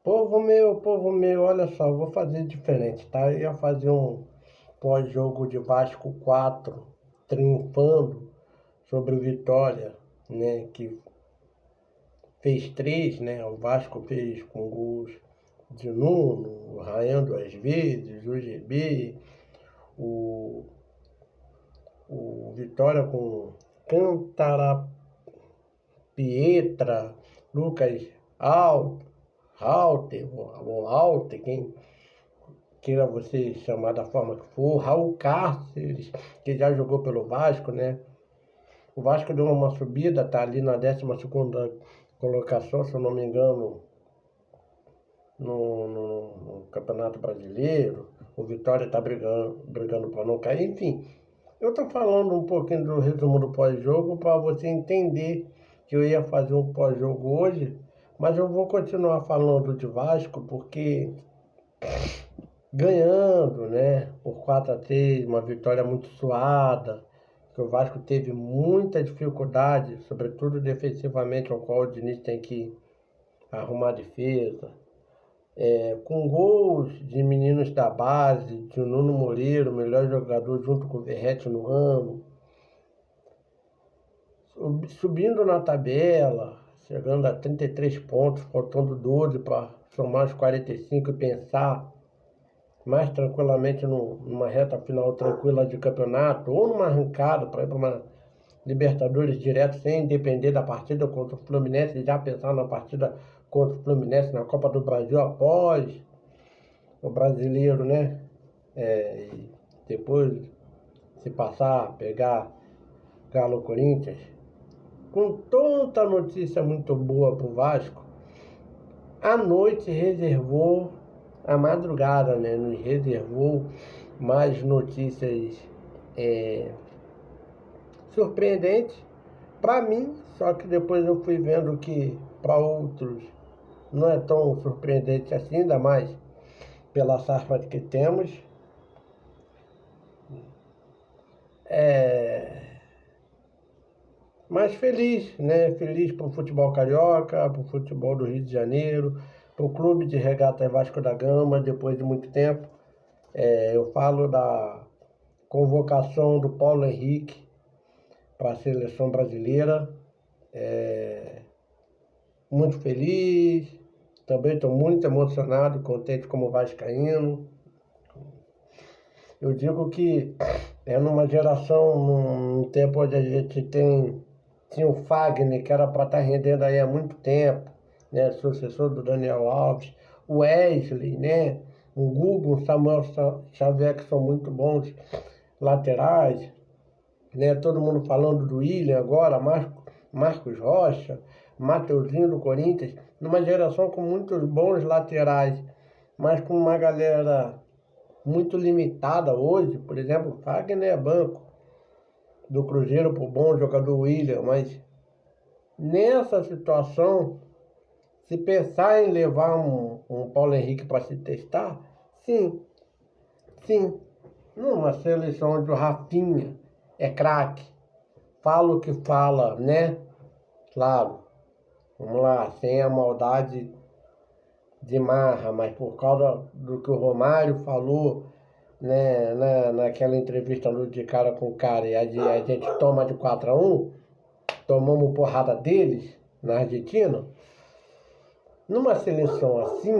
Povo meu, olha só, eu vou fazer diferente, tá? Eu ia fazer um pós-jogo de Vasco 4 triunfando sobre o Vitória, né? Que fez 3, né? O Vasco fez com gols de Nuno, o Ryan 2 vezes, o GB, o, o Vitória com Cantara, Pietra, Lucas Halter, ou Halter, quem queira você chamar da forma que for, Raul Cárceres, que já jogou pelo Vasco, né? O Vasco deu uma subida, tá ali na 12ª colocação, se eu não me engano, no Campeonato Brasileiro. O Vitória tá brigando para não cair, enfim. Eu tô falando um pouquinho do resumo do pós-jogo para você entender que eu ia fazer um pós-jogo hoje, mas eu vou continuar falando de Vasco porque ganhando, né, por 4-3, uma vitória muito suada, que o Vasco teve muita dificuldade, sobretudo defensivamente, ao qual o Diniz tem que arrumar a defesa. Com gols de meninos da base, de Nuno Moreira, o melhor jogador junto com o Verratti no ramo, subindo na tabela, chegando a 33 pontos, faltando 12 para somar os 45 e pensar mais tranquilamente numa reta final tranquila de campeonato, ou numa arrancada para ir para uma Libertadores direto, sem depender da partida contra o Fluminense, e já pensar na partida contra o Fluminense na Copa do Brasil após o brasileiro, né? E depois, se passar, pegar Galo Corinthians. Com tanta notícia muito boa pro Vasco, a noite reservou, a madrugada, né? Nos reservou mais notícias surpreendentes para mim, só que depois eu fui vendo que para outros não é tão surpreendente assim, ainda mais pela safra que temos. Mas feliz, né? Feliz para o futebol carioca, para o futebol do Rio de Janeiro, para o Clube de Regatas Vasco da Gama, depois de muito tempo. Eu falo da convocação do Paulo Henrique para a seleção brasileira. Muito feliz, também estou muito emocionado, contente como vascaíno. Eu digo que é numa geração, num tempo onde a gente tinha o Fagner, que era para estar rendendo aí há muito tempo, né, sucessor do Daniel Alves, o Wesley, né, o Gugu, o Samuel Xavier, que são muito bons laterais, né, todo mundo falando do William agora, Marcos Rocha, Mateuzinho do Corinthians, numa geração com muitos bons laterais, mas com uma galera muito limitada hoje. Por exemplo, o Fagner é banco do Cruzeiro pro bom jogador William, mas nessa situação, se pensar em levar um Paulo Henrique para se testar, sim, sim, numa seleção onde o Rafinha é craque, fala o que fala, né? Claro, vamos lá, sem a maldade de marra, mas por causa do que o Romário falou, né, naquela entrevista de cara com cara, e a gente toma de 4-1, tomamos porrada deles na Argentina. Numa seleção assim,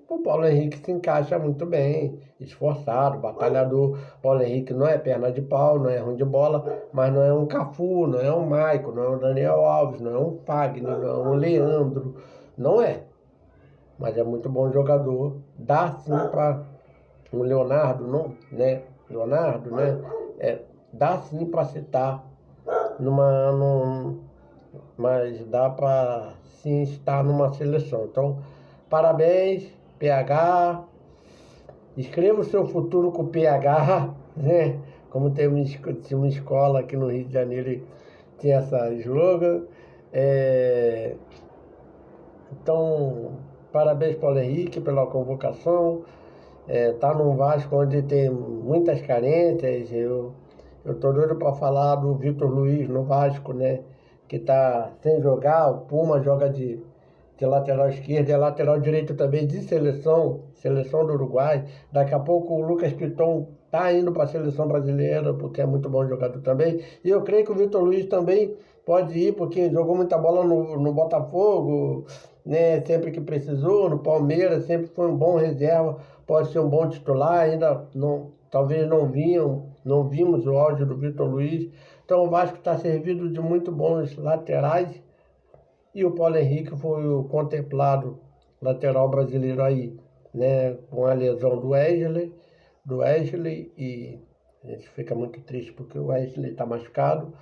o Paulo Henrique se encaixa muito bem, esforçado, batalhador. Paulo Henrique não é perna de pau, não é ruim de bola, mas não é um Cafu, não é um Maicon, não é um Daniel Alves, não é um Fagner, não é um Leandro, não é. Mas é muito bom jogador. Dá sim para um Leonardo, não, né? Leonardo, né? Dá sim para citar mas dá para sim estar numa seleção. Então, parabéns, PH. Escreva o seu futuro com PH, né? Como tem uma escola aqui no Rio de Janeiro, tinha essa slogan. Então, parabéns, Paulo Henrique, pela convocação. Tá num Vasco onde tem muitas carências. Eu tô doido para falar do Vitor Luiz no Vasco, né? que está sem jogar, o Puma joga de lateral esquerdo, é lateral direito também de seleção do Uruguai. Daqui a pouco o Lucas Piton está indo para a seleção brasileira, porque é muito bom jogador também. E eu creio que o Vitor Luiz também pode ir, porque jogou muita bola no Botafogo, né? Sempre que precisou, no Palmeiras, sempre foi um bom reserva, pode ser um bom titular, ainda não, talvez não vimos o áudio do Vitor Luiz. Então o Vasco está servido de muito bons laterais. E o Paulo Henrique foi o contemplado lateral brasileiro aí, né? Com a lesão do Wesley, e a gente fica muito triste porque o Wesley está machucado.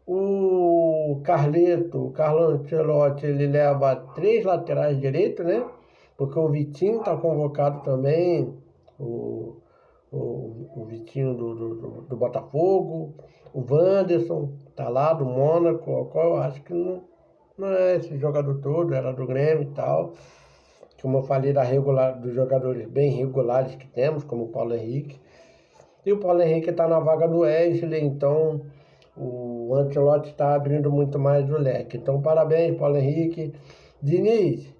O Carlo Ancelotti, ele leva 3 laterais direitos, né? Porque o Vitinho está convocado também, o Vitinho do Botafogo, o Wanderson está lá do Mônaco, o qual eu acho que não é esse jogador todo, era do Grêmio e tal. Como eu falei dos jogadores bem regulares que temos, como o Paulo Henrique. E o Paulo Henrique está na vaga do Wesley, então o Ancelotti está abrindo muito mais o leque. Então, parabéns, Paulo Henrique. Diniz,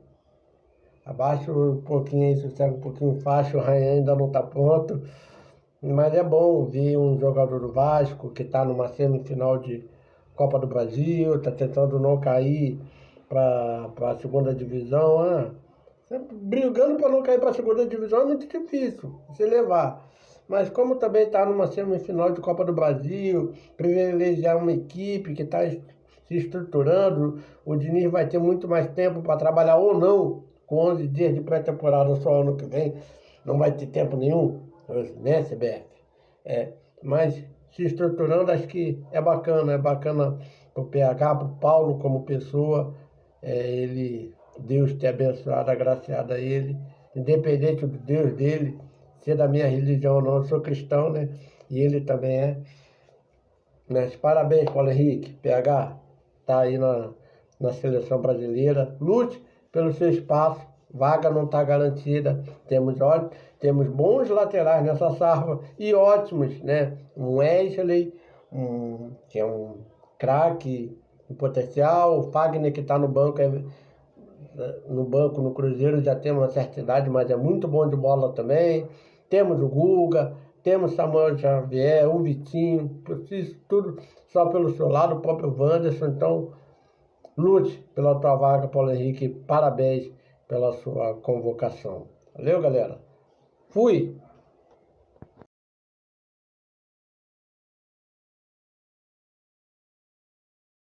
abaixa um pouquinho aí, sossega um pouquinho faixa, o Ryan ainda não está pronto. Mas é bom ver um jogador do Vasco que está numa semifinal de Copa do Brasil, está tentando não cair para a segunda divisão. Sempre brigando para não cair para a segunda divisão é muito difícil se levar. Mas como também está numa semifinal de Copa do Brasil, privilegiar uma equipe que está se estruturando, o Diniz vai ter muito mais tempo para trabalhar ou não, com 11 dias de pré-temporada só ano que vem, não vai ter tempo nenhum, né, CBF? Mas se estruturando, acho que é bacana para o PH, para o Paulo como pessoa, Deus ter abençoado, agraciado a ele, independente do Deus dele, ser da minha religião ou não, eu sou cristão, né? E ele também é. Mas parabéns, Paulo Henrique, PH, tá aí na seleção brasileira. Lute pelo seu espaço, vaga não está garantida. Temos bons laterais nessa safra e ótimos, né? Um Wesley, que é um craque em potencial, o Fagner que está no banco, no Cruzeiro já tem uma certa idade, mas é muito bom de bola também. Temos o Guga, temos Samuel Xavier, o Vitinho, isso tudo só pelo seu lado, o próprio Wanderson. Então, lute pela tua vaga, Paulo Henrique. Parabéns pela sua convocação. Valeu, galera. Fui!